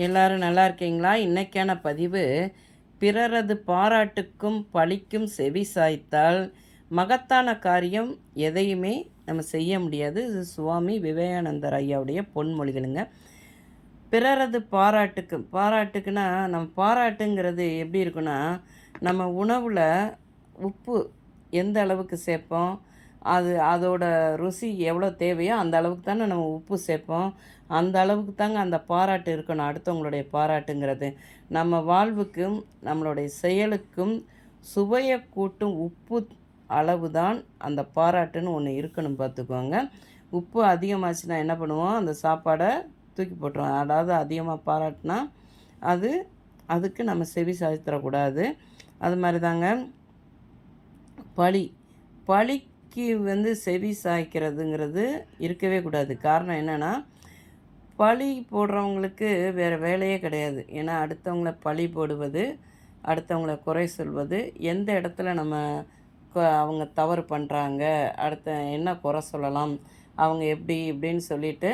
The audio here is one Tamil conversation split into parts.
எல்லாரும் நல்லா இருக்கீங்களா? இன்னைக்கான பதிவு, பிறரது பாராட்டுக்கும் பழிக்கும் செவி சாய்த்தால் மகத்தான காரியம் எதையுமே நம்ம செய்ய முடியாது. இது சுவாமி விவேகானந்தர் ஐயாவுடைய பொன்மொழிகளுங்க. பிறரது பாராட்டுக்குன்னா நம்ம பாராட்டுங்கிறது எப்படி இருக்குன்னா, நம்ம உணவில் உப்பு எந்த அளவுக்கு சேர்ப்போம், அதோட ருசி எவ்வளோ தேவையோ அந்த அளவுக்கு தானே நம்ம உப்பு சேர்ப்போம். அந்த அளவுக்கு தாங்க அந்த பாராட்டு இருக்கணும். அடுத்தவங்களுடைய பாராட்டுங்கிறது நம்ம வாழ்வுக்கும் நம்மளுடைய செயலுக்கும் சுவையை கூட்டும் உப்பு அளவு தான் அந்த பாராட்டுன்னு ஒன்று இருக்கணும், பார்த்துக்கோங்க. உப்பு அதிகமாச்சுன்னா என்ன பண்ணுவோம், அந்த சாப்பாடை தூக்கி போட்டுருவோம். அதாவது அதிகமாக பாராட்டினா அதுக்கு நம்ம செவி சாய்த்திடக்கூடாது. அது மாதிரி தாங்க பழிக்கு செவி சாய்க்கிறதுங்கிறது இருக்கவே கூடாது. காரணம் என்னென்னா, பழி போடுறவங்களுக்கு வேறு வேலையே கிடையாது. ஏன்னா அடுத்தவங்கள பழி போடுவது, அடுத்தவங்கள குறை சொல்வது, எந்த இடத்துல நம்ம அவங்க தவறு பண்ணுறாங்க, அடுத்த என்ன குறை சொல்லலாம், அவங்க எப்படி இப்படின்னு சொல்லிவிட்டு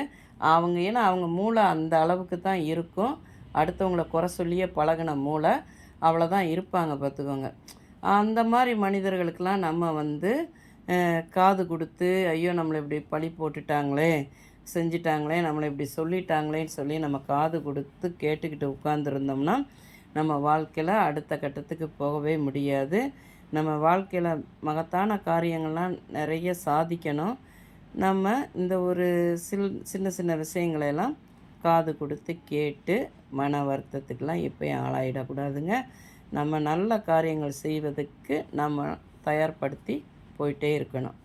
ஏன்னா அவங்க மூளை அந்த அளவுக்கு தான் இருக்கும். அடுத்தவங்கள குறை சொல்லியே பழகின மூளை அவ்வளோதான் இருப்பாங்க, பார்த்துக்கோங்க. அந்த மாதிரி மனிதர்களுக்கெல்லாம் நம்ம காது கொடுத்து, ஐயோ நம்மளை இப்படி பழி போட்டுட்டாங்களே, செஞ்சிட்டாங்களே, நம்மளை இப்படி சொல்லிட்டாங்களேன்னு சொல்லி நம்ம காது கொடுத்து கேட்டுக்கிட்டு உட்காந்துருந்தோம்னா நம்ம வாழ்க்கையில் அடுத்த கட்டத்துக்கு போகவே முடியாது. நம்ம வாழ்க்கையில் மகத்தான காரியங்கள்லாம் நிறைய சாதிக்கணும். நம்ம இந்த ஒரு சின்ன சின்ன விஷயங்களெல்லாம் காது கொடுத்து கேட்டு மன வருத்தத்துக்கெலாம் எப்போயும் ஆளாயிடக்கூடாதுங்க. நம்ம நல்ல காரியங்கள் செய்வதற்கு நம்ம தயார்படுத்தி போயிட்டே இருக்கணும்.